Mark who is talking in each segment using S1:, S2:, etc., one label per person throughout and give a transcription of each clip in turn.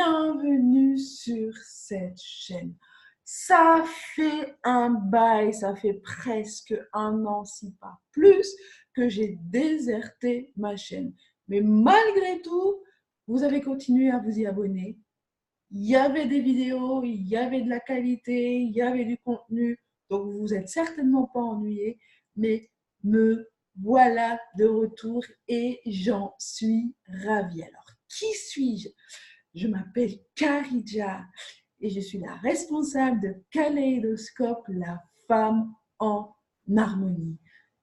S1: bienvenue sur cette chaîne. Ça fait un bail, ça fait presque un an, si pas plus, que j'ai déserté ma chaîne. Mais malgré tout, vous avez continué à vous y abonner. Il y avait des vidéos, il y avait de la qualité, il y avait du contenu. Donc, vous vous êtes certainement pas ennuyés, mais me voilà de retour et j'en suis ravie. Alors, qui suis-je? Je m'appelle Karidja et je suis la responsable de Kaleidoscope, la femme en harmonie.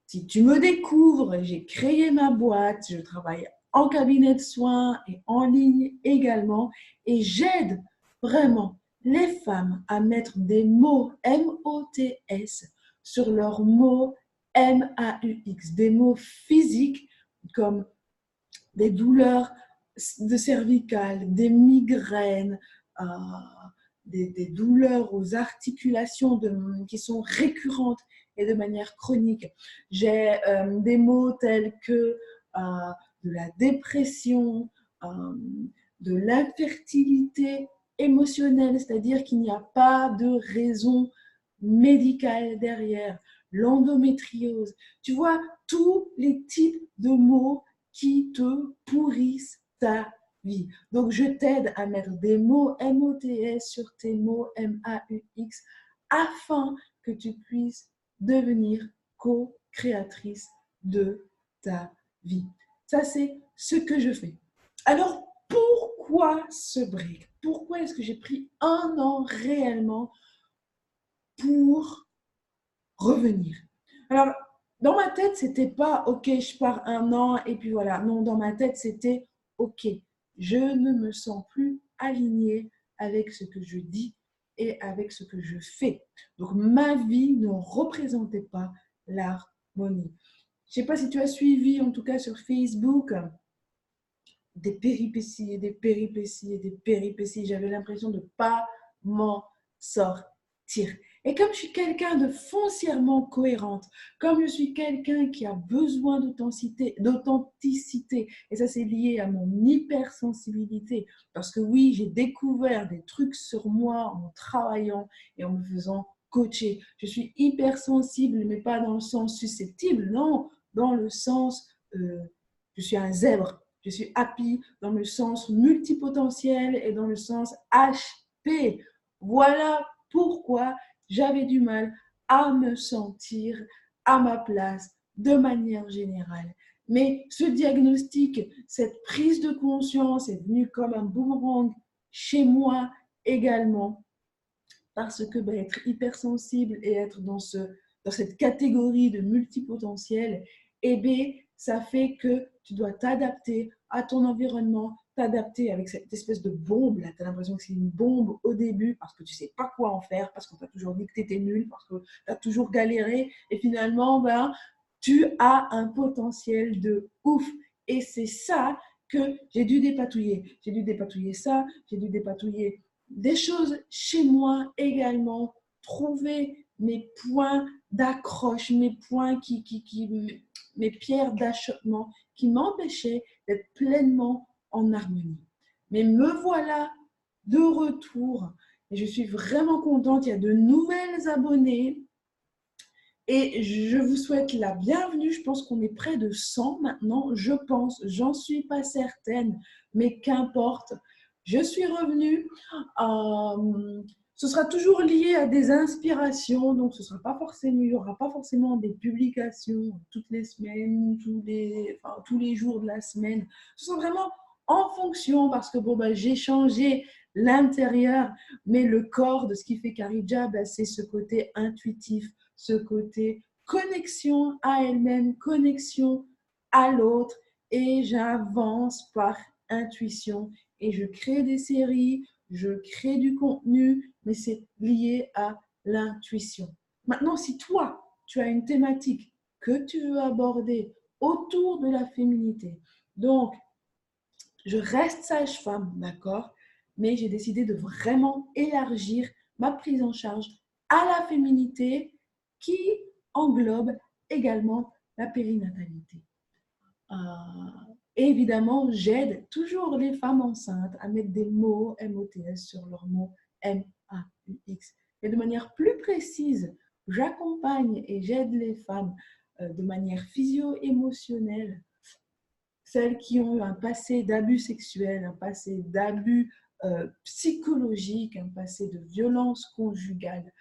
S1: Si tu me découvres, j'ai créé ma boîte, je travaille en cabinet de soins et en ligne également et j'aide vraiment les femmes à mettre des mots M-O-T-S sur leurs mots M-A-U-X, des mots physiques comme des douleurs de cervicales, des migraines, euh, des douleurs aux articulations qui sont récurrentes et de manière chronique. J'ai des mots tels que de la dépression, de l'infertilité émotionnelle, c'est-à-dire qu'il n'y a pas de raison médicale derrière, l'endométriose. Tu vois, tous les types de mots qui te pourrissent ta vie. Donc, je t'aide à mettre des mots M-O-T-S sur tes mots M-A-U-X afin que tu puisses devenir co-créatrice de ta vie. Ça, c'est ce que je fais. Alors, pourquoi ce break? Pourquoi est-ce que j'ai pris un an réellement pour revenir? Alors, dans ma tête, c'était pas OK, je pars un an et puis voilà. Non, dans ma tête, c'était OK, je ne me sens plus alignée avec ce que je dis et avec ce que je fais. Donc, ma vie ne représentait pas l'harmonie. Je ne sais pas si tu as suivi, en tout cas sur Facebook, des péripéties et des péripéties et des péripéties. J'avais l'impression de ne pas m'en sortir. Et comme je suis quelqu'un de foncièrement cohérente, comme je suis quelqu'un qui a besoin d'authenticité, et ça c'est lié à mon hypersensibilité, parce que oui, j'ai découvert des trucs sur moi en travaillant et en me faisant coacher. Je suis hypersensible, mais pas dans le sens susceptible, non, dans le sens, je suis un zèbre. Je suis happy dans le sens multipotentiel et dans le sens HP. Voilà pourquoi j'avais du mal à me sentir à ma place de manière générale. Mais ce diagnostic, cette prise de conscience est venue comme un boomerang chez moi également parce que être hypersensible et être dans cette catégorie de multipotentiel, eh bien, ça fait que tu dois t'adapter à ton environnement, t'adapter avec cette espèce de bombe. Là, tu as l'impression que c'est une bombe au début parce que tu ne sais pas quoi en faire, parce qu'on t'a toujours dit que tu étais nul, parce que tu as toujours galéré. Et finalement, tu as un potentiel de ouf. Et c'est ça que j'ai dû dépatouiller. J'ai dû dépatouiller ça, j'ai dû dépatouiller des choses chez moi également, trouver mes points d'accroche, mes points mes pierres d'achoppement qui m'empêchaient d'être pleinement en harmonie. Mais me voilà de retour et je suis vraiment contente. Il y a de nouvelles abonnées et je vous souhaite la bienvenue. Je pense qu'on est près de 100 maintenant. Je pense, j'en suis pas certaine, mais qu'importe. Je suis revenue. Ce sera toujours lié à des inspirations, donc ce sera pas forcément, il n'y aura pas forcément des publications toutes les semaines, tous les jours de la semaine. Ce sera vraiment en fonction parce que j'ai changé l'intérieur, mais le corps de ce qui fait Karidja, c'est ce côté intuitif, ce côté connexion à elle-même, connexion à l'autre, et j'avance par intuition et je crée des séries, je crée du contenu, mais c'est lié à l'intuition. Maintenant, si toi, tu as une thématique que tu veux aborder autour de la féminité, donc je reste sage-femme, d'accord, mais j'ai décidé de vraiment élargir ma prise en charge à la féminité qui englobe également la périnatalité. Et évidemment, j'aide toujours les femmes enceintes à mettre des mots MOTS sur leurs mots MAUX. Et de manière plus précise, j'accompagne et j'aide les femmes de manière physio-émotionnelle, celles qui ont eu un passé d'abus sexuel, un passé d'abus psychologique, un passé de violence conjugale.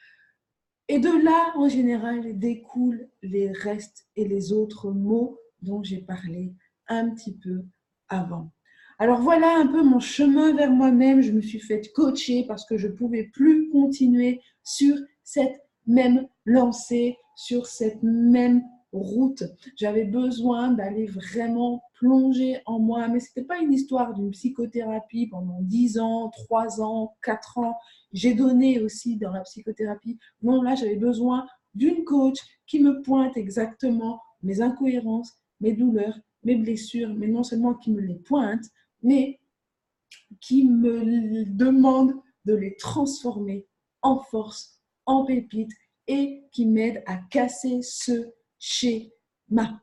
S1: Et de là, en général, découlent les restes et les autres mots dont j'ai parlé un petit peu avant. Alors voilà un peu mon chemin vers moi-même. Je me suis fait coacher parce que je ne pouvais plus continuer sur cette même lancée, sur cette même route. J'avais besoin d'aller vraiment plonger en moi. Mais ce n'était pas une histoire d'une psychothérapie pendant 10 ans, 3 ans, 4 ans. J'ai donné aussi dans la psychothérapie. Non, là, j'avais besoin d'une coach qui me pointe exactement mes incohérences, mes douleurs, mes blessures, mais non seulement qui me les pointe, mais qui me demande de les transformer en force, en pépites et qui m'aide à casser ce schéma.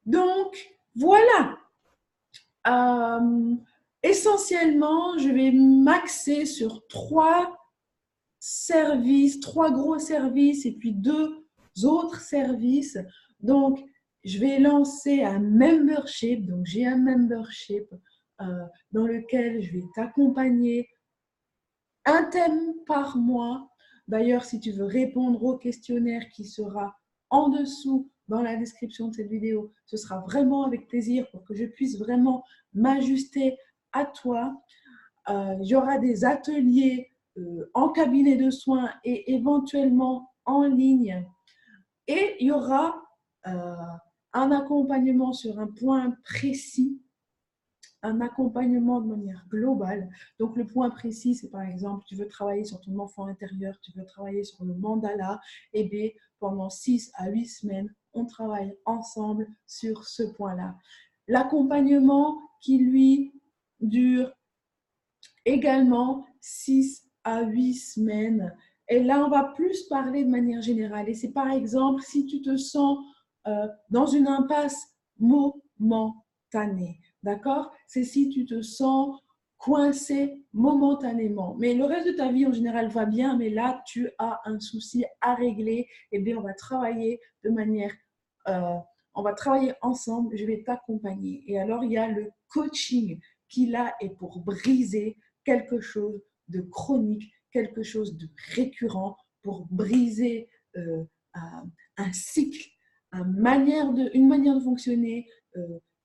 S1: Donc, voilà. Essentiellement, je vais m'axer sur 3 services, 3 gros services et puis 2 autres services. Donc, je vais lancer un membership. Donc, j'ai un membership dans lequel je vais t'accompagner un thème par mois. D'ailleurs, si tu veux répondre au questionnaire qui sera en dessous dans la description de cette vidéo, ce sera vraiment avec plaisir pour que je puisse vraiment m'ajuster à toi. Il y aura des ateliers en cabinet de soins et éventuellement en ligne. Et il y aura un accompagnement sur un point précis, un accompagnement de manière globale. Donc, le point précis, c'est par exemple, tu veux travailler sur ton enfant intérieur, tu veux travailler sur le mandala, et bien, pendant 6 à 8 semaines, on travaille ensemble sur ce point-là. L'accompagnement qui, lui, dure également 6 à 8 semaines. Et là, on va plus parler de manière générale. Et c'est par exemple si tu te sens dans une impasse momentanée. D'accord? C'est si tu te sens coincé momentanément. Mais le reste de ta vie en général va bien, mais là, tu as un souci à régler. Eh bien, on va travailler de manière... on va travailler ensemble, je vais t'accompagner. Et alors, il y a le coaching qui, là, est pour briser quelque chose de chronique, quelque chose de récurrent, pour briser un cycle, une manière de fonctionner,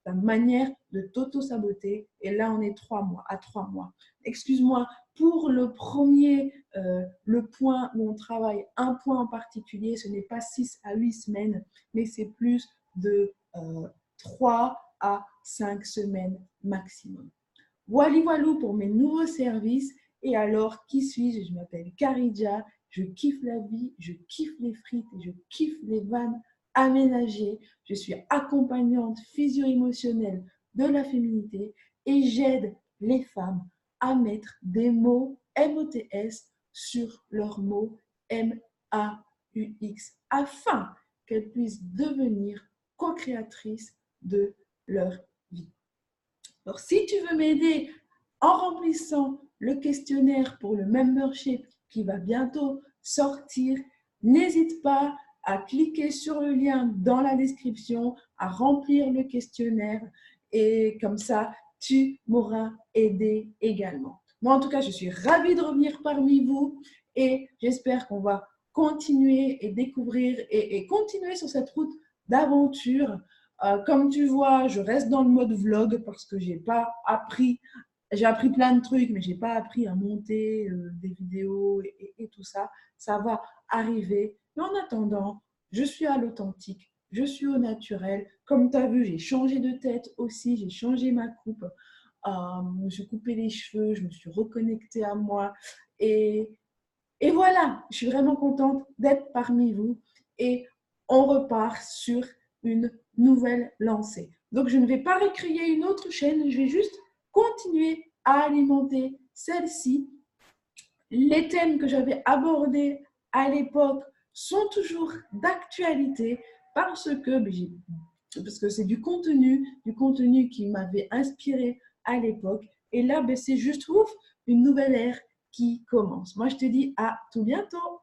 S1: la manière de t'auto-saboter. Et là, on est à 3 mois. Excuse-moi, pour le premier, le point où on travaille un point en particulier, ce n'est pas 6 à 8 semaines, mais c'est plus de 3 à 5 semaines maximum. Voilà pour mes nouveaux services. Et alors, qui suis-je? Je m'appelle Karidja, je kiffe la vie, je kiffe les frites et je kiffe les vannes aménagées. Je suis accompagnante physio-émotionnelle de la féminité et j'aide les femmes à mettre des mots MOTS sur leurs mots MAUX afin qu'elles puissent devenir co-créatrices de leur vie. Alors, si tu veux m'aider en remplissant le questionnaire pour le membership qui va bientôt sortir, n'hésite pas à cliquer sur le lien dans la description, à remplir le questionnaire et comme ça, tu m'auras aidé également. Moi, en tout cas, je suis ravie de revenir parmi vous et j'espère qu'on va continuer et découvrir et continuer sur cette route d'aventure. Comme tu vois, je reste dans le mode vlog parce que j'ai appris plein de trucs, mais je n'ai pas appris à monter des vidéos et tout ça. Ça va arriver. Mais en attendant, je suis à l'authentique, je suis au naturel. Comme tu as vu, j'ai changé de tête aussi, j'ai changé ma coupe. Je me suis coupé les cheveux, je me suis reconnectée à moi. Et voilà, je suis vraiment contente d'être parmi vous. Et on repart sur une nouvelle lancée. Donc, je ne vais pas recréer une autre chaîne, je vais juste continuer à alimenter celle-ci. Les thèmes que j'avais abordés à l'époque sont toujours d'actualité parce que j'ai parce que c'est du contenu qui m'avait inspiré à l'époque. Et là, ben, c'est, je trouve, une nouvelle ère qui commence. Moi, je te dis à tout bientôt.